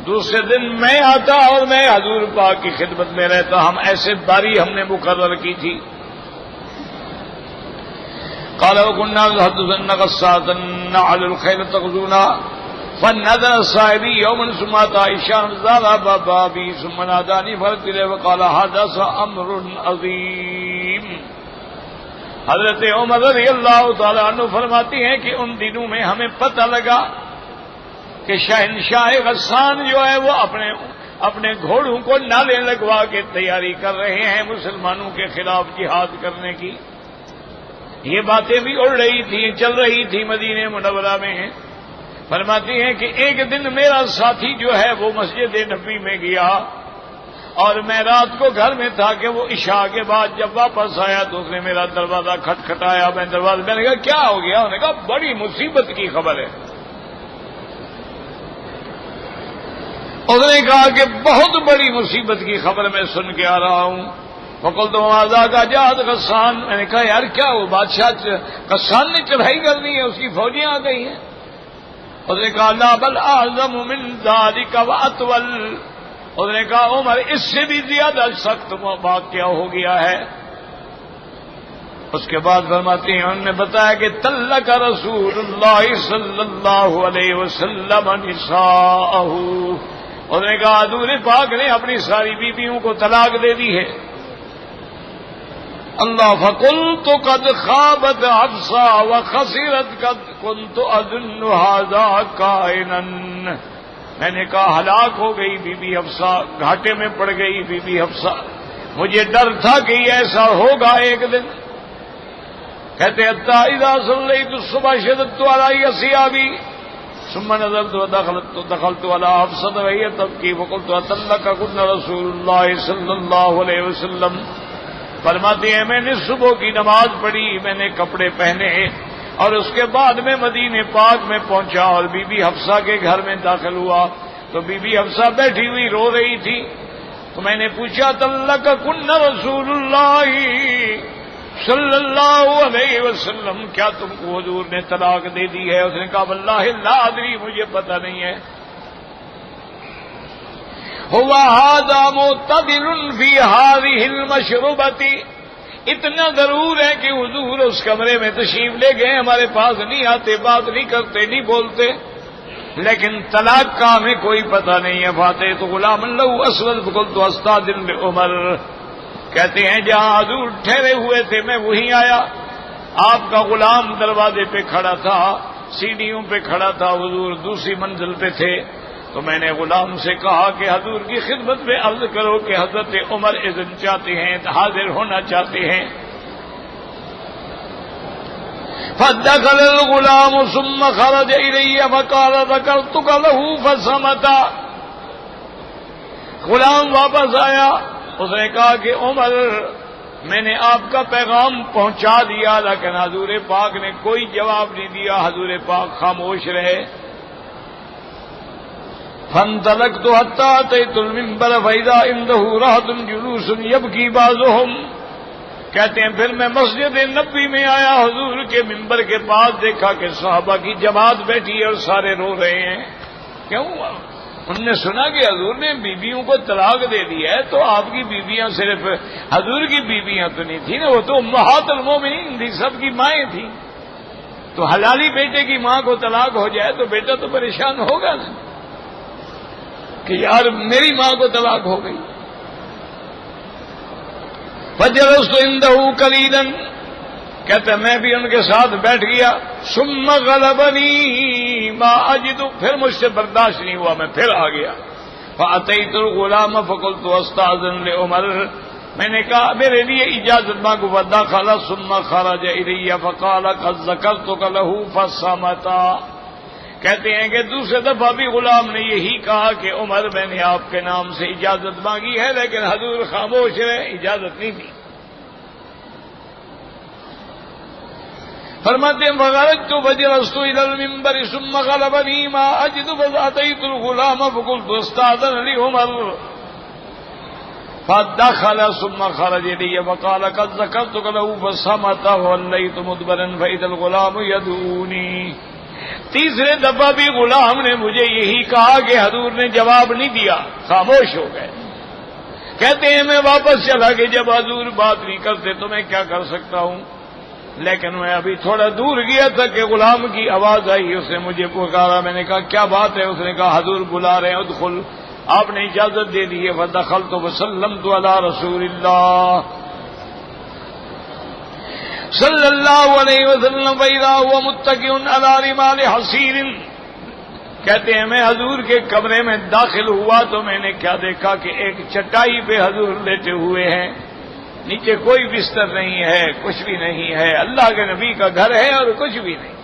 دوسرے دن میں آتا اور میں حضور پاک کی خدمت میں رہتا. ہم ایسے باری ہم نے مقرر کی تھی. قال وكنا نحدثن قصاصا على الخيل تغزونا فنادى صاحبي يوما ثم عائشة زال بابي ثم ناداني فرد وقال حدث امر عظيم. حضرت عمر رضی اللہ تعالیٰ عنہ فرماتی ہیں کہ ان دنوں میں ہمیں پتہ لگا کہ شہنشاہ غسان جو ہے وہ اپنے گھوڑوں کو نالے لگوا کے تیاری کر رہے ہیں مسلمانوں کے خلاف جہاد کرنے کی. یہ باتیں بھی اڑ رہی تھیں، چل رہی تھی مدینہ منورہ میں. فرماتی ہیں کہ ایک دن میرا ساتھی جو ہے وہ مسجد نبوی میں گیا اور میں رات کو گھر میں تھا کہ وہ عشاء کے بعد جب واپس آیا تو اس نے میرا دروازہ کھٹکھٹایا. میں نے کہا کیا ہو گیا؟ انہوں نے کہا بڑی مصیبت کی خبر ہے. اس نے کہا کہ بہت بڑی مصیبت کی خبر میں سن کے آ رہا ہوں. فقلت تو آزاد کا جہاد غسان. میں نے کہا یار کیا وہ بادشاہ غسان نے چڑھائی کرنی ہے، اس کی فوجیں آ گئی ہیں. اس نے کہا لا بل اعظم من ذلك واطول. اس نے کہا عمر اس سے بھی زیادہ سخت واقعہ ہو گیا ہے. اس کے بعد فرماتے ہیں انہوں نے بتایا کہ طلق رسول اللہ صلی اللہ علیہ وسلم نساءہ. اس نے کہا حضور پاک نے اپنی ساری بیویوں کو طلاق دے دی ہے. اللہ فقلت قد خابت حفصہ وخسرت قد كنت اظن هذا كائنا. میں نے کہا ہلاک ہو گئی بی بی حفصہ، گھاٹے میں پڑ گئی بی بی حفصہ، مجھے ڈر تھا کہ یہ ایسا ہوگا ایک دن. کہتے حتی اذا صلیت الصبح شددت علی ثیابی ثم نظرت ودخلت على حفصة وهي تبكي فقلت اطلقكن رسول الله صلی اللہ علیہ وسلم. فرماتے ہیں میں نے صبح کی نماز پڑھی، میں نے کپڑے پہنے اور اس کے بعد میں مدینے پاک میں پہنچا اور بی بی حفصہ کے گھر میں داخل ہوا تو بی بی حفصہ بیٹھی ہوئی رو رہی تھی. تو میں نے پوچھا طلقکن رسول اللہ صلی اللہ علیہ وسلم، کیا تم کو حضور نے طلاق دے دی ہے؟ اس نے کہا واللہ لا ادری، مجھے پتہ نہیں ہے. هو هذا معتدل في هذه المشربة. اتنا ضرور ہے کہ حضور اس کمرے میں تشریف لے گئے، ہمارے پاس نہیں آتے، بات نہیں کرتے، نہیں بولتے، لیکن طلاق کا ہمیں کوئی پتہ نہیں ہے. فاتح تو غلام له اسود فقلت استاذن عمر. کہتے ہیں جہاں حضور ٹھہرے ہوئے تھے میں وہیں آیا. آپ کا غلام دروازے پہ کھڑا تھا، سیڑھیوں پہ کھڑا تھا، حضور دوسری منزل پہ تھے. تو میں نے غلام سے کہا کہ حضور کی خدمت میں عرض کرو کہ حضرت عمر اذن چاہتے ہیں، حاضر ہونا چاہتے ہیں. فدخل الغلام ثم خرج الی فقال ذکرتک له فصمت. غلام واپس آیا، اس نے کہا کہ عمر میں نے آپ کا پیغام پہنچا دیا لیکن حضور پاک نے کوئی جواب نہیں دیا، حضور پاک خاموش رہے. فانطلقت حتى اتيت المنبر فاذا عنده رهط جلوس يبكي بعضهم. کہتے ہیں پھر میں مسجد نبوی میں آیا، حضور کے منبر کے پاس دیکھا کہ صحابہ کی جماعت بیٹھی ہے اور سارے رو رہے ہیں. کیوں؟ انہوں نے سنا کہ حضور نے بیویوں کو طلاق دے دی ہے، تو آپ کی بیویاں صرف حضور کی بیویاں تو نہیں تھیں نا، وہ تو امہات المومنین تھی، سب کی مائیں تھیں. تو حلالی بیٹے کی ماں کو طلاق ہو جائے تو بیٹا تو پریشان ہوگا نا کہ یار میری ماں کو طلاق ہو گئی. فجلست عنده قليلا. کہتے میں بھی ان کے ساتھ بیٹھ گیا. ثم غلبني ما اجد. پھر مجھ سے برداشت نہیں ہوا، میں پھر آ گیا. فاتيت الغلام فقلت استاذن لعمر. میں نے کہا میرے لیے اجازت مانگو. فدخل ثم خرج الي فقال قد ذكرتك له فصمت. کہتے ہیں کہ دوسرے دفعہ بھی غلام نے یہی کہا کہ عمر میں نے آپ کے نام سے اجازت مانگی ہے لیکن حضور خاموش رہے، اجازت نہیں دی. فرماتے ہیں فخرجت فجلست الى المنبر ثم غلبني ما اجد فاتيت الغلام فقلت استاذن لي عمر. فدخل ثم خرج لي وقال قد ذكرتك له فصمت وليت مدبرا فاذا الغلام يدعوني. تیسرے دفعہ بھی غلام نے مجھے یہی کہا کہ حضور نے جواب نہیں دیا، خاموش ہو گئے. کہتے ہیں میں واپس چلا کہ جب حضور بات نہیں کرتے تو میں کیا کر سکتا ہوں. لیکن میں ابھی تھوڑا دور گیا تھا کہ غلام کی آواز آئی، اس نے مجھے پکارا. میں نے کہا کیا بات ہے؟ اس نے کہا حضور بلا رہے ہیں، ادخل. آپ نے اجازت دے دی ہے. فدخلت وسلمت علی رسول اللہ صلی اللہ علیہ وسلم فإذا هو متكئ على رمال حصير. کہتے ہیں میں حضور کے کمرے میں داخل ہوا تو میں نے کیا دیکھا کہ ایک چٹائی پہ حضور لیٹے ہوئے ہیں، نیچے کوئی بستر نہیں ہے، کچھ بھی نہیں ہے. اللہ کے نبی کا گھر ہے اور کچھ بھی نہیں.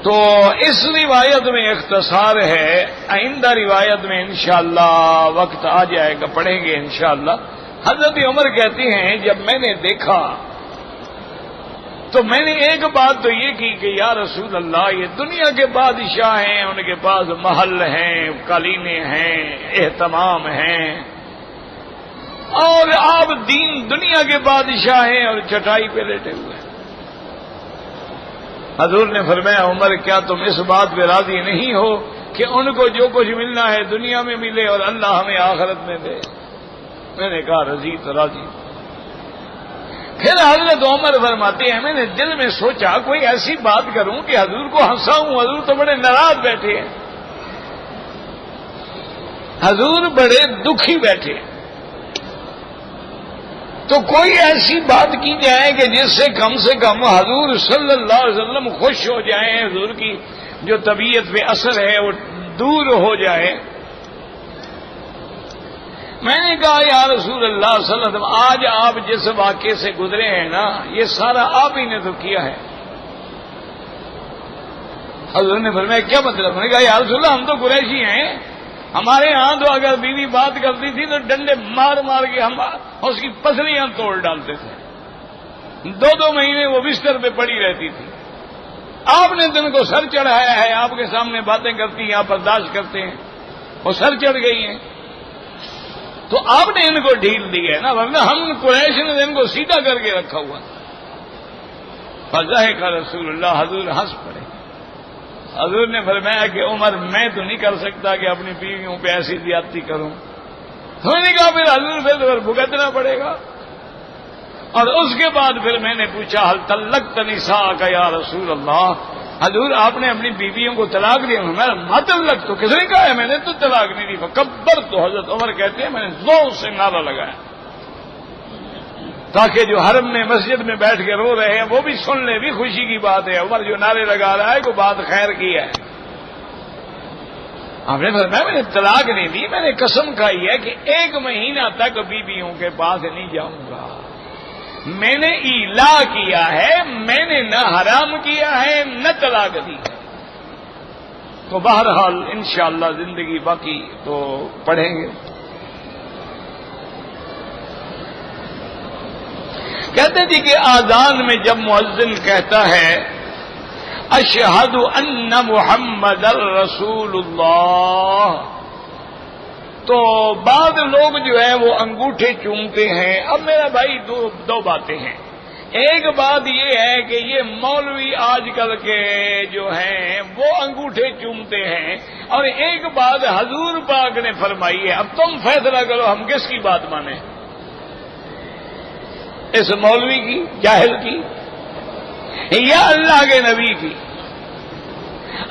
تو اس روایت میں اختصار ہے، آئندہ روایت میں انشاءاللہ وقت آ جائے گا پڑھیں گے انشاءاللہ۔ حضرت عمر کہتے ہیں جب میں نے دیکھا تو میں نے ایک بات تو یہ کی کہ یا رسول اللہ، یہ دنیا کے بادشاہ ہیں، ان کے پاس محل ہیں، قالینیں ہیں، اہتمام ہیں، اور آپ دین دنیا کے بادشاہ ہیں اور چٹائی پہ لیٹے ہوئے ہیں۔ حضور نے فرمایا عمر کیا تم اس بات پہ راضی نہیں ہو کہ ان کو جو کچھ ملنا ہے دنیا میں ملے اور اللہ ہمیں آخرت میں دے؟ میں نے کہا رضی تو راضی۔ پھر حضرت عمر فرماتے ہیں میں نے دل میں سوچا کوئی ایسی بات کروں کہ حضور کو ہنساؤں، حضور تو بڑے ناراض بیٹھے ہیں، حضور بڑے دکھی بیٹھے ہیں، تو کوئی ایسی بات کی جائے کہ جس سے کم حضور صلی اللہ علیہ وسلم خوش ہو جائیں، حضور کی جو طبیعت پہ اثر ہے وہ دور ہو جائے۔ میں نے کہا یا رسول اللہ صلی اللہ علیہ وسلم، آج آپ جس واقعے سے گزرے ہیں نا، یہ سارا آپ ہی نے تو کیا ہے۔ حضور نے فرمایا کیا مطلب؟ میں نے کہا یا رسول اللہ ہم تو قریشی ہیں، ہمارے ہاں تو اگر بیوی بات کرتی تھی تو ڈنڈے مار مار کے ہم اس کی پسلیاں توڑ ڈالتے تھے، 2 مہینے وہ بستر پہ پڑی رہتی تھی۔ آپ نے دن کو سر چڑھایا ہے، آپ کے سامنے باتیں کرتی ہیں، آپ برداشت کرتے ہیں، وہ سر چڑھ گئی ہیں تو آپ نے ان کو ڈھیل دی ہے نا، ورنہ ہم قریش نے ان کو سیدھا کر کے رکھا ہوا۔ فضحک رسول اللہ، حضور ہنس پڑے۔ حضور نے فرمایا کہ عمر میں تو نہیں کر سکتا کہ اپنی بیویوں پہ ایسی زیادتی کروں۔ میں نے کہا پھر حضور پھر بھگتنا پڑے گا۔ اور اس کے بعد پھر میں نے پوچھا حل طلقت نساءک یا رسول اللہ، حضور آپ نے اپنی بیویوں کو طلاق دیا؟ میں ما طلق تو کس نے کہا ہے میں نے تو طلاق نہیں دی۔ فکبر تو حضرت عمر کہتے ہیں میں نے زور سے نعرہ لگایا تاکہ جو حرم میں مسجد میں بیٹھ کے رو رہے ہیں وہ بھی سن لیں، بھی خوشی کی بات ہے، عمر جو نعرے لگا رہا ہے کوئی بات خیر کی ہے۔ آپ نے فرمایا میں نے طلاق نہیں دی، میں نے قسم کھائی ہے کہ 1 مہینہ تک بیویوں کے پاس نہیں جاؤں گا۔ میں نے ایلا کیا ہے، میں نے نہ حرام کیا ہے نہ طلاق دی ہے۔ تو بہرحال انشاءاللہ زندگی باقی تو پڑھیں گے۔ کہتے تھے کہ آذان میں جب مؤذن کہتا ہے اشہد ان محمد الرسول اللہ، تو بعض لوگ جو ہے وہ انگوٹھے چومتے ہیں۔ اب میرا بھائی دو باتیں ہیں۔ ایک بات یہ ہے کہ یہ مولوی آج کل کے جو ہیں وہ انگوٹھے چومتے ہیں، اور ایک بات حضور پاک نے فرمائی ہے۔ اب تم فیصلہ کرو ہم کس کی بات مانیں، اس مولوی کی، جاہل کی، یا اللہ کے نبی کی؟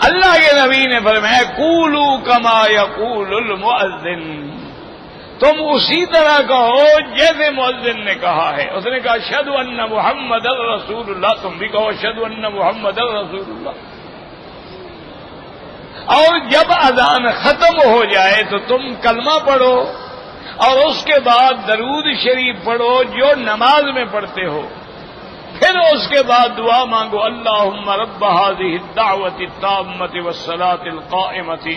اللہ کے نبی نے فرمایا قولوا کما یقول المؤذن، تم اسی طرح کہو جیسے مؤذن نے کہا ہے۔ اس نے کہا اشہد ان محمد الرسول اللہ، تم بھی کہو اشہد ان محمد الرسول اللہ۔ اور جب اذان ختم ہو جائے تو تم کلمہ پڑھو اور اس کے بعد درود شریف پڑھو جو نماز میں پڑھتے ہو، پھر اس کے بعد دعا مانگو اللہم رب هذه الدعوة التامة والصلاة القائمة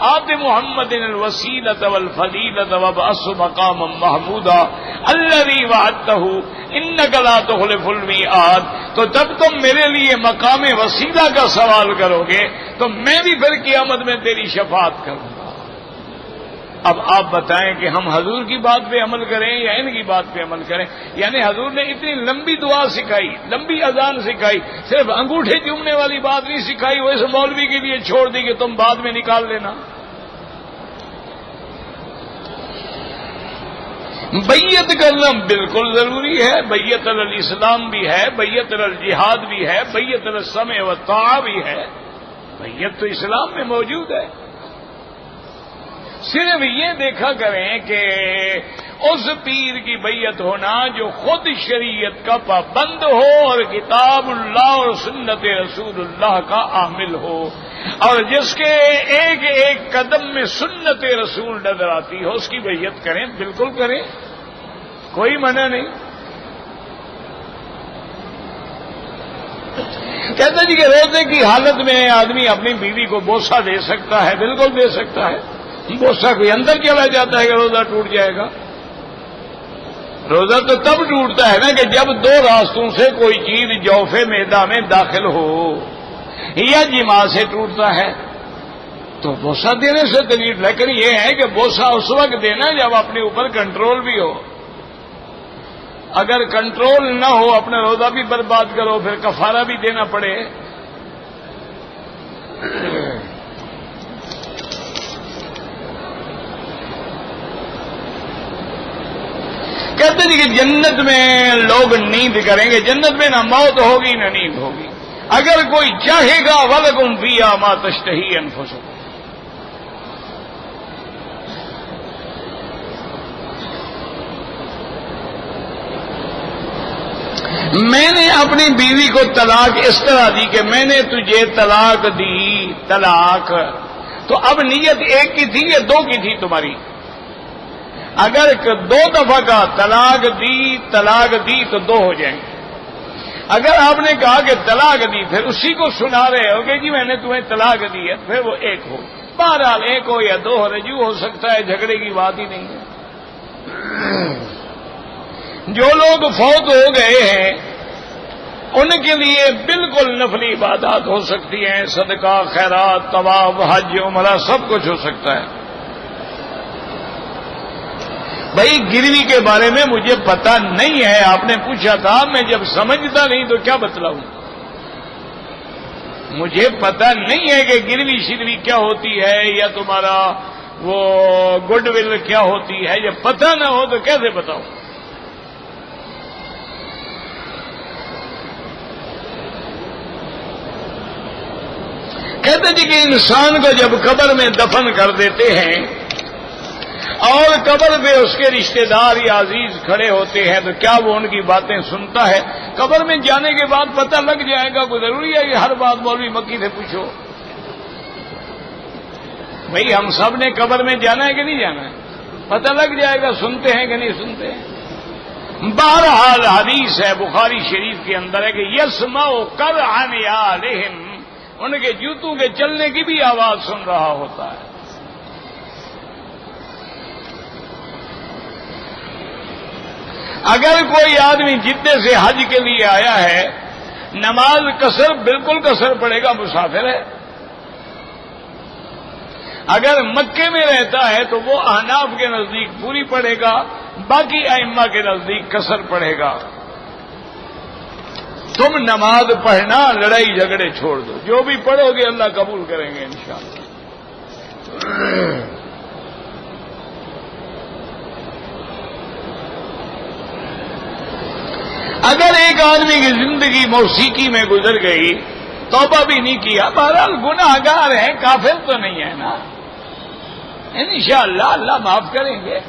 آت محمد الوسیلة والفضیلة وابعثه مقاما محمودا الذی وعدته انک لا تخلف الميعاد۔ تو جب تم میرے لیے مقام وسیلہ کا سوال کرو گے تو میں بھی پھر قیامت میں تیری شفاعت کروں گا۔ اب آپ بتائیں کہ ہم حضور کی بات پہ عمل کریں یا ان کی بات پہ عمل کریں؟ یعنی حضور نے اتنی لمبی دعا سکھائی، لمبی اذان سکھائی، صرف انگوٹھے چومنے والی بات نہیں سکھائی، وہ اس مولوی کے لیے چھوڑ دی کہ تم بعد میں نکال لینا۔ بیعت کرنا بالکل ضروری ہے، بیعت الاسلام بھی ہے، بیعت الجہاد بھی ہے، بیعت السمع والطاعہ بھی ہے، بیعت تو اسلام میں موجود ہے۔ صرف یہ دیکھا کریں کہ اس پیر کی بیعت ہونا جو خود شریعت کا پابند ہو اور کتاب اللہ اور سنت رسول اللہ کا عامل ہو، اور جس کے ایک ایک قدم میں سنت رسول نظر آتی ہو، اس کی بیعت کریں، بالکل کریں، کوئی منع نہیں۔ کہتے جی کہ روزے کی حالت میں آدمی اپنی بیوی کو بوسہ دے سکتا ہے، بالکل دے سکتا ہے. بوسہ کوئی اندر چلا جاتا ہے کہ روزہ ٹوٹ جائے گا؟ روزہ تو تب ٹوٹتا ہے نا کہ جب دو راستوں سے کوئی چیز جوف معدہ میں داخل ہو یا جماع سے ٹوٹتا ہے تو بوسہ دینے سے دلیل. لیکن یہ ہے کہ بوسہ اس وقت دینا جب اپنے اوپر کنٹرول بھی ہو. اگر کنٹرول نہ ہو اپنا روزہ بھی برباد کرو، پھر کفارہ بھی دینا پڑے. کہتے ہیں کہ جنت میں لوگ نیند کریں گے. جنت میں نہ موت ہوگی نہ نیند ہوگی. اگر کوئی چاہے گا وَلَكُمْ فِيهَا مَا تَشْتَهِي أَنفُسُكُمْ. میں نے اپنی بیوی کو طلاق اس طرح دی کہ میں نے تجھے طلاق دی. طلاق تو اب نیت ایک کی تھی یا دو کی تھی تمہاری؟ اگر دو دفعہ کا طلاق دی تو دو ہو جائیں. اگر آپ نے کہا کہ طلاق دی پھر اسی کو سنا رہے ہو کہ جی میں نے تمہیں طلاق دی ہے، پھر وہ ایک ہو. بہرحال ایک ہو یا دو ہو، رجوع ہو سکتا ہے، جھگڑے کی بات ہی نہیں ہے. جو لوگ فوت ہو گئے ہیں ان کے لیے بالکل نفلی عبادات ہو سکتی ہیں، صدقہ، خیرات، طواف، حج، عمرہ سب کچھ ہو سکتا ہے. بھائی گروی کے بارے میں مجھے پتا نہیں ہے، آپ نے پوچھا تھا، میں جب سمجھتا نہیں تو کیا بتلاؤں. مجھے پتا نہیں ہے کہ گروی شروی کیا ہوتی ہے یا تمہارا وہ گڈ ول کیا ہوتی ہے. جب پتہ نہ ہو تو کیسے بتاؤں. کہتے جی کہ انسان کو جب قبر میں دفن کر دیتے ہیں اور قبر پہ اس کے رشتہ دار یا عزیز کھڑے ہوتے ہیں تو کیا وہ ان کی باتیں سنتا ہے؟ قبر میں جانے کے بعد پتہ لگ جائے گا. کوئی ضروری ہے کہ ہر بات مولوی مکی سے پوچھو؟ بھئی ہم سب نے قبر میں جانا ہے کہ نہیں جانا ہے؟ پتہ لگ جائے گا سنتے ہیں کہ نہیں سنتے ہیں. بہرحال حدیث ہے بخاری شریف کے اندر ہے کہ یسمع قرعن یالہم، ان کے جوتوں کے چلنے کی بھی آواز سن رہا ہوتا ہے. اگر کوئی آدمی جدے سے حج کے لیے آیا ہے، نماز قصر بالکل قصر پڑے گا، مسافر ہے. اگر مکے میں رہتا ہے تو وہ احناف کے نزدیک پوری پڑے گا، باقی ائمہ کے نزدیک قصر پڑے گا. تم نماز پڑھنا، لڑائی جھگڑے چھوڑ دو، جو بھی پڑھو گے اللہ قبول کریں گے انشاءاللہ. اگر ایک آدمی کی زندگی موسیقی میں گزر گئی، توبہ بھی نہیں کیا، بہرحال گناہ گار ہے، کافر تو نہیں ہے نا، انشاءاللہ اللہ معاف کریں گے.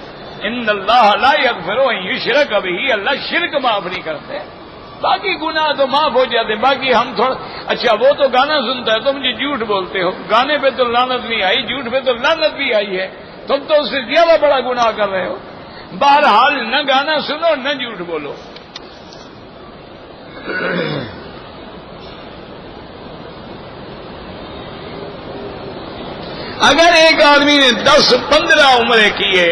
ان اللہ لا یغفر ان یشرک بہ، اللہ شرک معاف نہیں کرتے، باقی گناہ تو معاف ہو جاتے. باقی ہم تھوڑا اچھا وہ تو گانا سنتا ہے، تم جی جھوٹ بولتے ہو، گانے پہ تو لعنت نہیں آئی، جھوٹ پہ تو لعنت بھی آئی ہے، تم تو اس سے زیادہ بڑا گناہ کر رہے ہو. بہرحال نہ گانا سنو نہ جھوٹ بولو. اگر ایک آدمی نے 10-15 عمرے کیے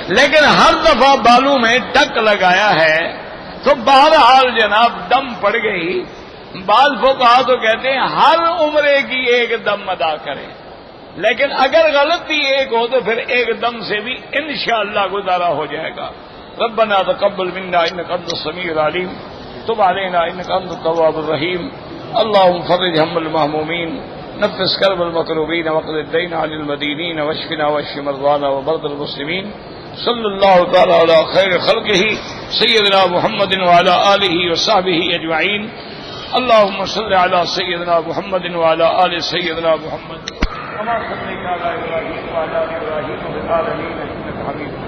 لیکن ہر دفعہ بالوں میں ٹک لگایا ہے تو بہرحال جناب دم پڑ گئی. بعض فقہا تو کہتے ہیں ہر عمرے کی ایک دم ادا کریں، لیکن اگر غلطی ایک ہو تو پھر ایک دم سے بھی انشاءاللہ گزارا ہو جائے گا. ربنا تقبل منا انک انت السمیع العلیم تب علینا انک انت التواب الرحیم. اللهم فرج هم المهمومین، نفس کرب المکروبین، وقض الدین عن المدینین، واشفنا واشف مرضانا ومرضى المسلمین. صلی اللہ تعالی علی خیر خلقہ سیدنا محمد وعلی آلہ وصحبہ اجمعین. اللهم صل علی سیدنا محمد وعلی آل سیدنا محمد كما صليت على ابراهيم وعلى ال ابراهيم في العالمين انك حميد مجيد.